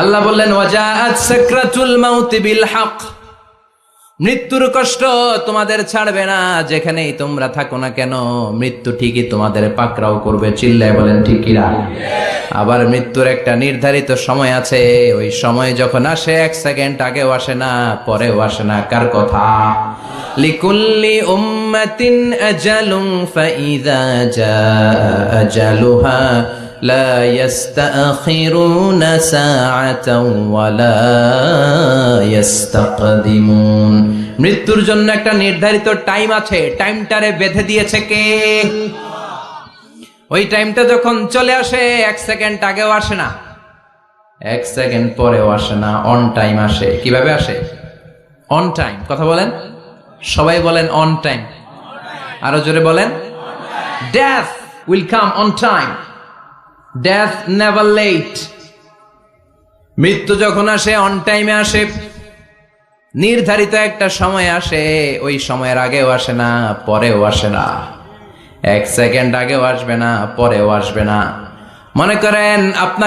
আল্লাহ বললেন ওয়াজাআত সাকরাতুল মাউত বিল হক, মৃত্যুর কষ্ট তোমাদের ছাড়বে না, যেখানেই তোমরা থাকো না কেন মৃত্যু ঠিকই তোমাদের পাকড়াও করবে। চিল্লায় বলেন ঠিক কিনা? আবার মৃত্যুর একটা নির্ধারিত সময় আছে, ওই সময় যখন আসে 1 সেকেন্ড আগেও আসে না, পরেও আসে না। কার কথা? লিকুল্লি উম্মাতিন আজালুন ফাইযা জাআ আজালুহা লা ইস্তাখিরুনা সাআতাও ওয়ালা ইস্তাকদিমুন। মৃত্যুর জন্য একটা নির্ধারিত টাইম আছে, টাইমটারে বেঁধে দিয়েছে কে? ওই টাইমটা যখন চলে আসে 1 সেকেন্ড আগেও আসে না, 1 সেকেন্ড পরেও আসে না, অন টাইম আসে। কিভাবে আসে? On time. কথা বলেন, সবাই বলেন অন টাইম। আরো জোরে বলেন, death will come on time, death never late. মৃত্যু যখন আসে অন টাইমে আসে, নির্ধারিত একটা সময় আসে, ওই সময়ের আগেও আসে না, পরেও আসে না। 1 সেকেন্ড আগেও আসবে না, পরেও আসবে না। মনে করেন আপনার